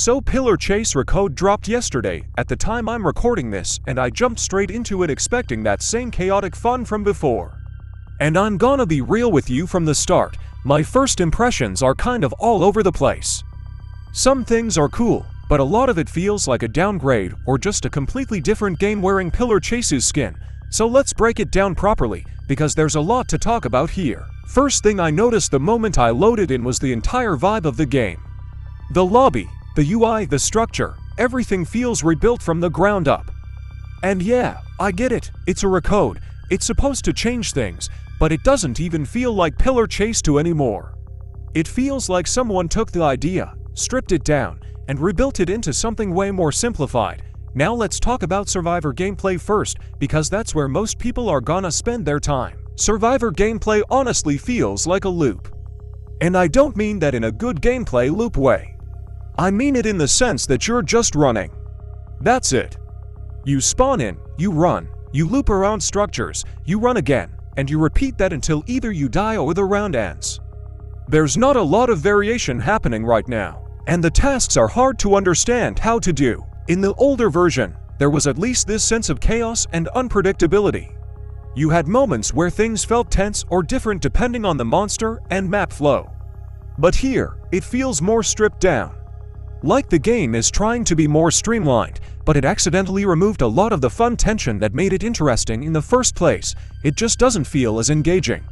So Pillar Chase Recode dropped yesterday at the time I'm recording this, and I jumped straight into it expecting that same chaotic fun from before. And I'm gonna be real with you from the start, my first impressions are kind of all over the place. Some things are cool, but a lot of it feels like a downgrade or just a completely different game wearing Pillar Chase's skin. So let's break it down properly, because there's a lot to talk about here. First thing I noticed the moment I loaded in was the entire vibe of the game. The lobby, the UI, the structure, everything feels rebuilt from the ground up. And yeah, I get it, it's a Recode, it's supposed to change things, but it doesn't even feel like Pillar Chase 2 anymore. It feels like someone took the idea, stripped it down, and rebuilt it into something way more simplified. Now let's talk about Survivor gameplay first, because that's where most people are gonna spend their time. Survivor gameplay honestly feels like a loop. And I don't mean that in a good gameplay loop way. I mean it in the sense that you're just running. That's it. You spawn in, you run, you loop around structures, you run again, and you repeat that until either you die or the round ends. There's not a lot of variation happening right now, and the tasks are hard to understand how to do. In the older version, there was at least this sense of chaos and unpredictability. You had moments where things felt tense or different depending on the monster and map flow. But here, it feels more stripped down. Like the game is trying to be more streamlined, but it accidentally removed a lot of the fun tension that made it interesting in the first place. It just doesn't feel as engaging.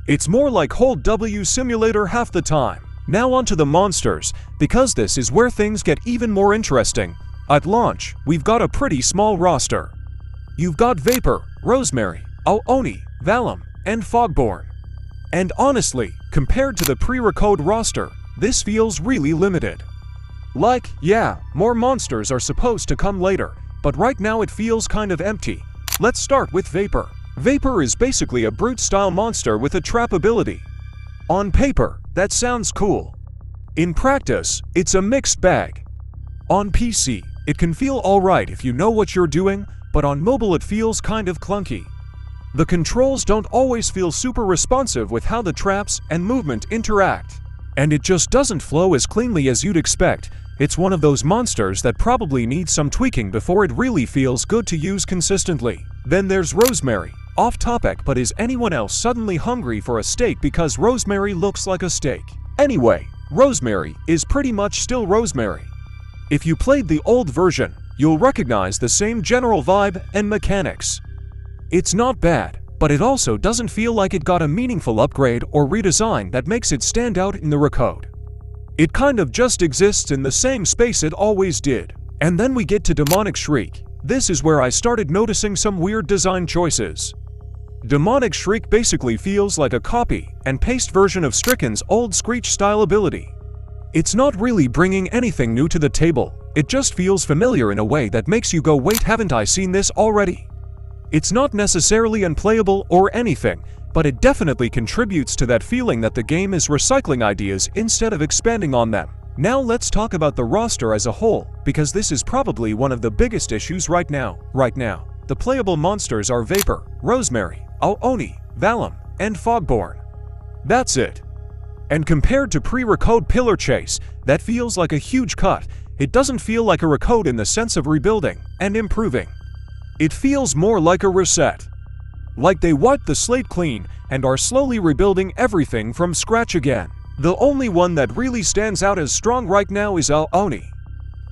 It's more like Hold W Simulator half the time. Now onto the monsters, because this is where things get even more interesting. At launch, we've got a pretty small roster. You've got Vapor, Rosemary, Oni, Valum, and Fogborn. And honestly, compared to the pre-Recode roster, this feels really limited. Like, yeah, more monsters are supposed to come later, but right now it feels kind of empty. Let's start with Vapor. Vapor is basically a brute-style monster with a trap ability. On paper, that sounds cool. In practice, it's a mixed bag. On PC, it can feel alright if you know what you're doing, but on mobile it feels kind of clunky. The controls don't always feel super responsive with how the traps and movement interact. And it just doesn't flow as cleanly as you'd expect. It's one of those monsters that probably needs some tweaking before it really feels good to use consistently. Then there's Rosemary. Off topic, but is anyone else suddenly hungry for a steak because Rosemary looks like a steak? Anyway, Rosemary is pretty much still Rosemary. If you played the old version, you'll recognize the same general vibe and mechanics. It's not bad, but it also doesn't feel like it got a meaningful upgrade or redesign that makes it stand out in the Recode. It kind of just exists in the same space it always did. And then we get to Demonic Shriek. This is where I started noticing some weird design choices. Demonic Shriek basically feels like a copy and paste version of Stricken's old Screech-style ability. It's not really bringing anything new to the table, it just feels familiar in a way that makes you go, wait, haven't I seen this already? It's not necessarily unplayable or anything, but it definitely contributes to that feeling that the game is recycling ideas instead of expanding on them. Now let's talk about the roster as a whole, because this is probably one of the biggest issues right now. The playable monsters are Vapor, Rosemary, Oni, Valum, and Fogborn. That's it. And compared to pre-Recode Pillar Chase, that feels like a huge cut. It doesn't feel like a Recode in the sense of rebuilding and improving. It feels more like a reset. Like they wiped the slate clean and are slowly rebuilding everything from scratch again. The only one that really stands out as strong right now is Oni.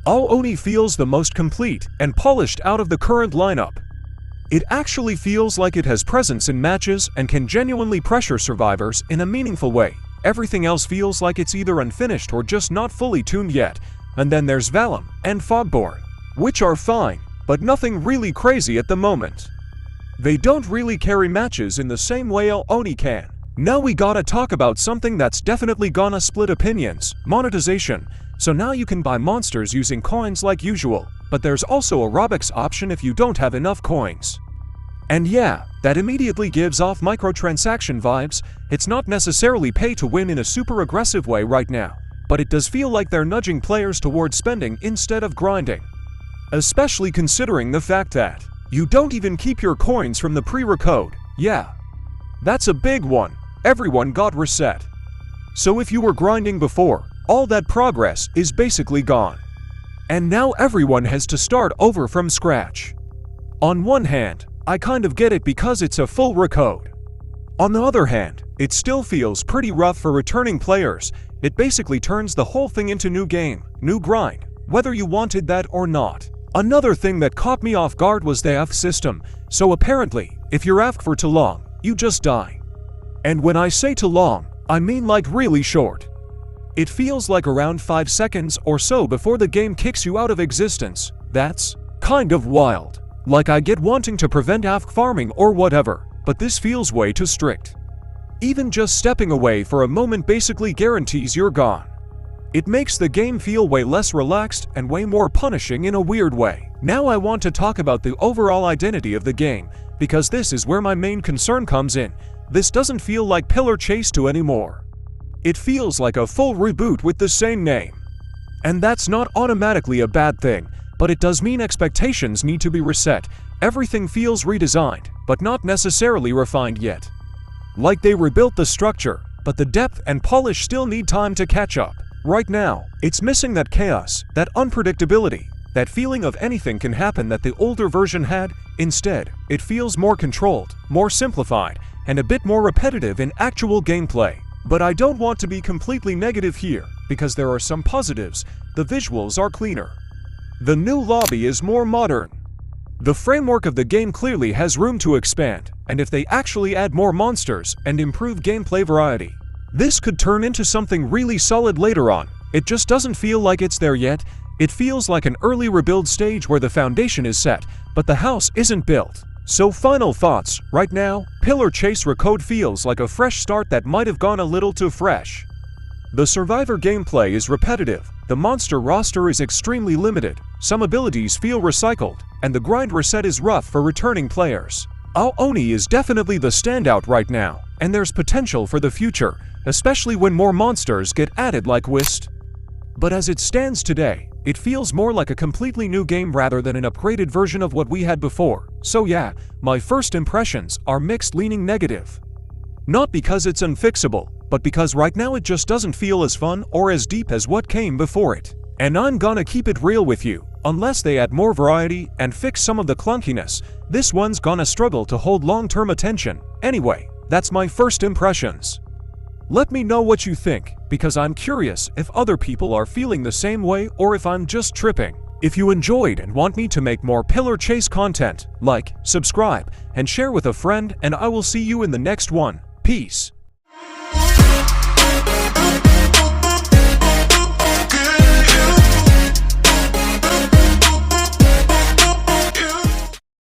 Oni feels the most complete and polished out of the current lineup. It actually feels like it has presence in matches and can genuinely pressure survivors in a meaningful way. Everything else feels like it's either unfinished or just not fully tuned yet. And then there's Valum and Fogborn, which are fine, but nothing really crazy at the moment. They don't really carry matches in the same way Oni can. Now we gotta talk about something that's definitely gonna split opinions: monetization. So now you can buy monsters using coins like usual, but there's also a Robux option if you don't have enough coins. And yeah, that immediately gives off microtransaction vibes. It's not necessarily pay to win in a super aggressive way right now, but it does feel like they're nudging players towards spending instead of grinding. Especially considering the fact that you don't even keep your coins from the pre-Recode. Yeah, that's a big one. Everyone got reset. So if you were grinding before, all that progress is basically gone. And now everyone has to start over from scratch. On one hand, I kind of get it because it's a full recode. On the other hand, it still feels pretty rough for returning players. It basically turns the whole thing into new game, new grind, whether you wanted that or not. Another thing that caught me off guard was the AFK system. So apparently, if you're AFK for too long, you just die. And when I say too long, I mean like really short. It feels like around 5 seconds or so before the game kicks you out of existence. That's kind of wild. Like, I get wanting to prevent AFK farming or whatever, but this feels way too strict. Even just stepping away for a moment basically guarantees you're gone. It makes the game feel way less relaxed and way more punishing in a weird way. Now I want to talk about the overall identity of the game, because this is where my main concern comes in. This doesn't feel like Pillar Chase 2 anymore. It feels like a full reboot with the same name. And that's not automatically a bad thing, but it does mean expectations need to be reset. Everything feels redesigned, but not necessarily refined yet. Like they rebuilt the structure, but the depth and polish still need time to catch up. Right now, it's missing that chaos, that unpredictability, that feeling of anything can happen that the older version had. Instead, it feels more controlled, more simplified, and a bit more repetitive in actual gameplay. But I don't want to be completely negative here, because there are some positives. The visuals are cleaner. The new lobby is more modern. The framework of the game clearly has room to expand, and if they actually add more monsters and improve gameplay variety, this could turn into something really solid later on. It just doesn't feel like it's there yet. It feels like an early rebuild stage where the foundation is set, but the house isn't built. So final thoughts, right now, Pillar Chase Recode feels like a fresh start that might have gone a little too fresh. The survivor gameplay is repetitive, the monster roster is extremely limited, some abilities feel recycled, and the grind reset is rough for returning players. Oni is definitely the standout right now, and there's potential for the future, especially when more monsters get added like Whist. But as it stands today, it feels more like a completely new game rather than an upgraded version of what we had before. So yeah, my first impressions are mixed, leaning negative. Not because it's unfixable, but because right now it just doesn't feel as fun or as deep as what came before it. And I'm gonna keep it real with you, unless they add more variety and fix some of the clunkiness, this one's gonna struggle to hold long-term attention. Anyway, that's my first impressions. Let me know what you think, because I'm curious if other people are feeling the same way or if I'm just tripping. If you enjoyed and want me to make more Pillar Chase content, like, subscribe, and share with a friend, and I will see you in the next one. Peace.